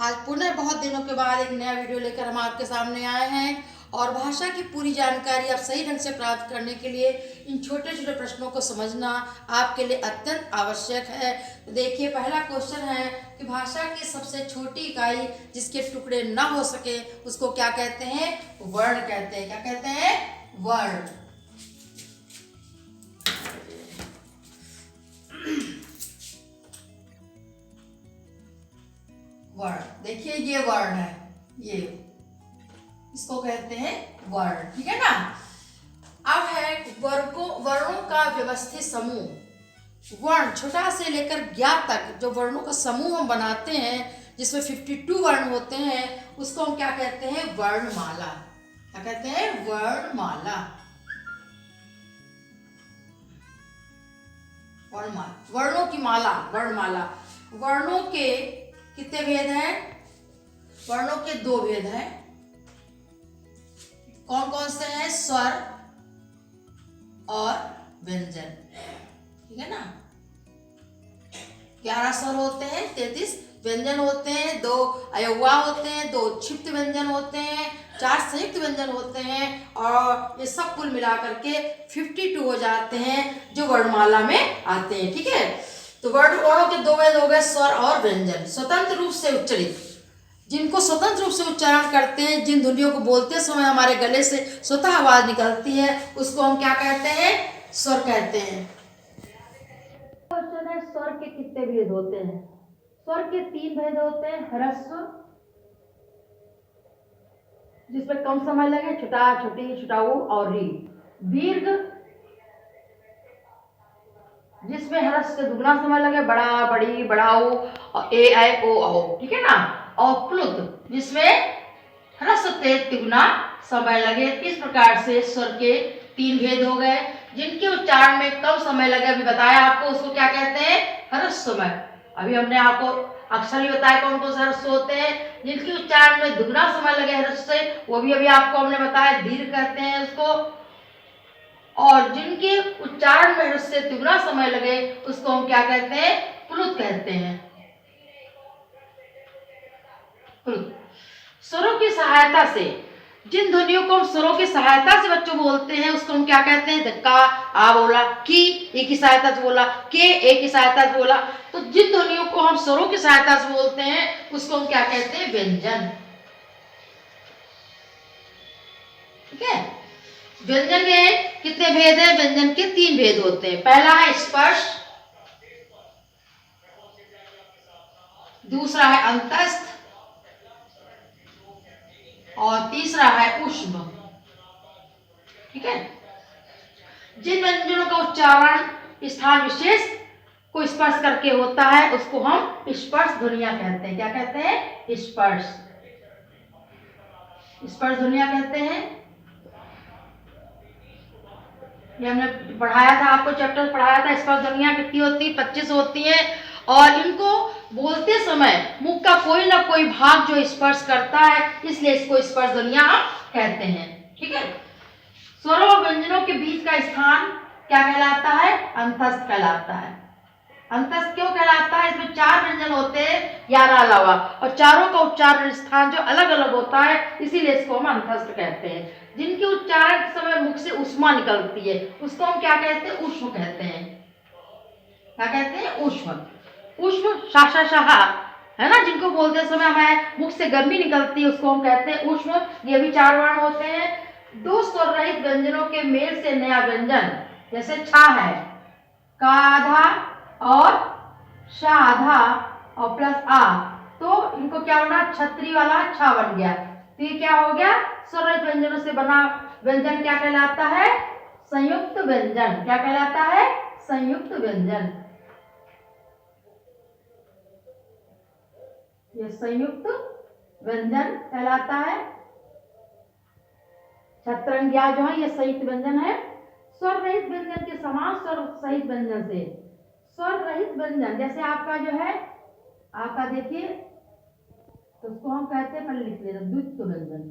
आज पुनः बहुत दिनों के बाद एक नया वीडियो लेकर हम आपके सामने आए हैं और भाषा की पूरी जानकारी आप सही ढंग से प्राप्त करने के लिए इन छोटे छोटे प्रश्नों को समझना आपके लिए अत्यंत आवश्यक है। तो देखिए, पहला क्वेश्चन है कि भाषा की सबसे छोटी इकाई जिसके टुकड़े ना हो सके उसको क्या कहते हैं? वर्ण कहते हैं। क्या कहते हैं? वर्ण। वर्ण, देखिए ये वर्ण है, ये इसको कहते हैं वर्ण। ठीक है ना। अब है वर्णों का व्यवस्थित समूह। वर्ण छोटा से लेकर ज्ञात तक जो वर्णों का समूह हम बनाते हैं जिसमें 52 वर्ण होते हैं उसको हम क्या कहते हैं? वर्णमाला। क्या कहते हैं? वर्णमाला। वर्णमाला, वर्णों की माला, वर्णमाला। वर्णों के कितने भेद हैं? वर्णों के 2 भेद हैं। कौन कौन से हैं? स्वर और व्यंजन। ठीक है ना। 11 स्वर होते हैं, 33 व्यंजन होते हैं, 2 अयवा होते हैं, 2 क्षिप्त व्यंजन होते हैं, 4 संयुक्त व्यंजन होते हैं और ये सब कुल मिलाकर के 52 हो जाते हैं जो वर्णमाला में आते हैं। ठीक है। तो वर्णों के 2 भेद हो गए, स्वर और व्यंजन। स्वतंत्र रूप से उच्चरित, जिनको स्वतंत्र रूप से उच्चारण करते हैं, जिन ध्वनियों को बोलते समय हमारे गले से स्वतः आवाज निकलती है उसको हम क्या कहते हैं? स्वर कहते हैं। क्वेश्चन है, स्वर के कितने भेद होते हैं? स्वर के 3 भेद होते हैं। ह्रस्व, जिसमें कम समय लगे, छुटा, छुटी, छुटाऊ और री। दीर्घ, जिसमें ह्रस्व से दुगना समय लगे, बड़ा, बड़ी, बड़ाऊ और ए ऐ ओ औ। ठीक है ना। और प्लुत, जिसमें ह्रस्व से तिगुना समय लगे। इस प्रकार से स्वर के 3 भेद हो गए। जिनके उच्चारण में कम समय लगे, अभी बताया आपको, उसको क्या कहते हैं? ह्रस्व समय। अभी हमने आपको अक्षर भी बताया कौन कौन से ह्रस्व होते हैं। जिनके उच्चारण में दुगना समय लगे ह्रस्व से, वो भी अभी आपको हमने बताया, दीर्घ कहते हैं उसको। और जिनके उच्चारण में ह्रस्व से तिगुना समय लगे उसको हम क्या कहते हैं? प्लुत कहते हैं। प्लुत। स्वरों की सहायता से, जिन ध्वनियों को हम स्वरों की सहायता से बच्चों बोलते हैं उसको हम क्या कहते हैं? धक्का, आ बोला, की ए की सहायता से बोला, के ए की सहायता से बोला। तो जिन ध्वनियों को हम स्वरों की सहायता से बोलते हैं उसको हम क्या कहते हैं? व्यंजन। ठीक है। व्यंजन के कितने भेद हैं? व्यंजन के 3 भेद होते हैं। पहला है स्पर्श, दूसरा है अंतस्थ और तीसरा है ऊष्म। ठीक है। जिन व्यंजनों का उच्चारण स्थान विशेष को स्पर्श करके होता है उसको हम स्पर्श ध्वनियां कहते हैं। क्या कहते हैं? स्पर्श, स्पर्श ध्वनियां कहते हैं। ये हमने पढ़ाया था, आपको चैप्टर पढ़ाया था। स्पर्श ध्वनियां कितनी होती? 25 होती हैं और इनको बोलते समय मुख का कोई ना कोई भाग जो स्पर्श करता है, इसलिए इसको स्पर्श ध्वनियां कहते हैं। ठीक है। स्वरों और व्यंजनों के बीच का स्थान क्या कहलाता है? अंतस्थ कहलाता है। अंतस्थ क्यों कहलाता है? इसमें 4 व्यंजन होते हैं 11 अलावा, और चारों का उच्चारण स्थान जो अलग अलग होता है, इसीलिए इसको हम अंतस्थ कहते हैं। जिनके उच्चारण के समय मुख से ऊष्मा निकलती है उसको हम क्या कहते हैं? ऊष्म कहते हैं। क्या कहते हैं? ऊष्म। ऊष्म, शाशा शाहा है ना, जिनको बोलते समय हमें मुख से गर्मी निकलती है उसको हम कहते हैं ऊष्म। ये भी 4 वर्ण होते हैं। 2 स्वर रहित व्यंजनों के मेल से नया व्यंजन, जैसे छा है, का आधा और शा आधा और प्लस आ, तो इनको क्या बना? छतरी वाला छा बन गया। तो ये क्या हो गया? स्वर रहित व्यंजनों से बना व्यंजन क्या कहलाता है? संयुक्त व्यंजन। क्या कहलाता है? संयुक्त व्यंजन। ये संयुक्त व्यंजन कहलाता है। छत्रंगिया जो है ये संयुक्त व्यंजन है। स्वर रहित व्यंजन के समान स्वर सहित व्यंजन से, स्वर रहित व्यंजन जैसे आपका जो है, आपका देखिए, तो उसको हम कहते हैं, पहले लिख लेना, द्वित्व व्यंजन।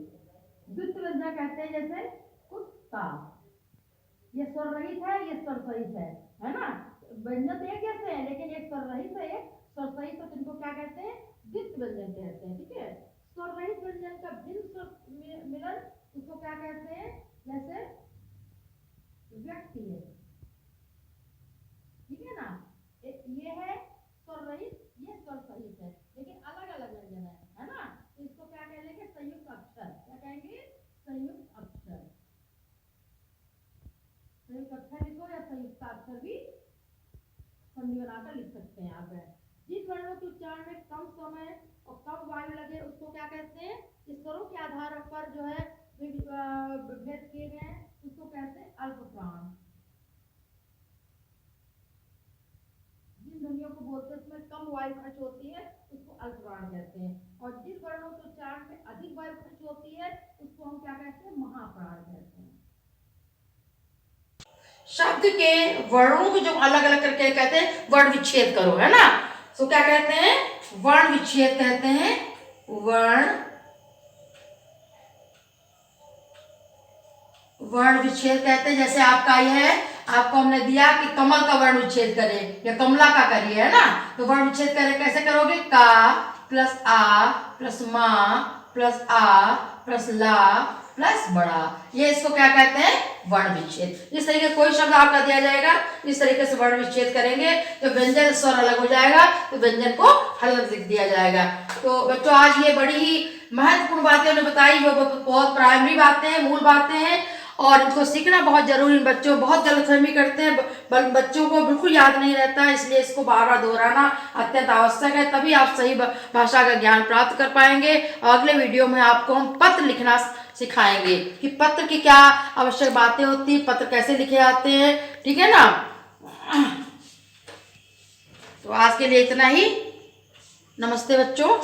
द्वित्व व्यंजन कहते हैं जैसे कुत्ता, ये स्वर रहित है, ये स्वर सहित है ना। व्यंजन तो एक जैसे है लेकिन एक स्वर रहित है, एक स्वर सहित तो इनको क्या कहते हैं, द्वित्व व्यंजन कहते हैं। ठीक है, स्वर रहित व्यंजन का भिन्न स्वर मिलन उसको क्या कहते हैं, जैसे व्यक्ति है। ठीक है ना, ये है स्वर रहित, ये स्वर सहित है, लेकिन अलग अलग व्यंजन है ना। इसको क्या कहेंगे, संयुक्त अक्षर। क्या कहेंगे, संयुक्त अक्षर। संयुक्त अक्षर लिखो या संयुक्त अक्षर भी संधि बनाकर लिख सकते हैं आप। जिन वर्णों के उच्चारण में कम समय और कम वायु लगे उसको क्या कहते हैं, स्वरों के आधार पर जो है भेद किए गए हैं उसको कहते हैं अल्प प्राण। जिन ध्वनियों को बोलते हैं उसमें कम वायु खर्च होती है उसको अल्प प्राण कहते हैं, और जिन वर्णों के उच्चारण में अधिक वायु खर्च होती है उसको हम क्या कहते हैं, महाप्राण कहते हैं। शब्द के वर्णों को जो अलग अलग करके कहते हैं वर्ण विच्छेद करो, है ना। तो क्या कहते हैं, वर्ण विच्छेद कहते हैं। वर्ण विच्छेद कहते हैं। जैसे आपका ये है, आपको हमने दिया कि कमल का वर्ण विच्छेद करें या कमला का करिए, है ना। तो वर्ण विच्छेद करें कैसे करोगे, का प्लस आ प्लस मा प्लस आ प्लस ला प्लस बड़ा, ये इसको क्या कहते हैं, वर्ण विच्छेद। इस तरीके कोई शब्द आपका दिया जाएगा, इस तरीके से वर्ण विच्छेद करेंगे तो व्यंजन स्वर अलग हो जाएगा, तो व्यंजन को अलग लिख दिया जाएगा। तो बच्चों आज ये बड़ी ही महत्वपूर्ण बातें उन्हें बताई, जो बहुत प्राइमरी बातें हैं, मूल बातें हैं, और इनको सीखना बहुत जरूरी। बच्चों बहुत गलतफहमी करते हैं, बच्चों को बिल्कुल याद नहीं रहता है, इसलिए इसको बार बार दोहराना अत्यंत आवश्यक है, तभी आप सही भाषा का ज्ञान प्राप्त कर पाएंगे। और अगले वीडियो में आपको हम पत्र लिखना सिखाएंगे कि पत्र की क्या आवश्यक बातें होती हैं, पत्र कैसे लिखे जाते हैं। ठीक है ना, तो आज के लिए इतना ही। नमस्ते बच्चों।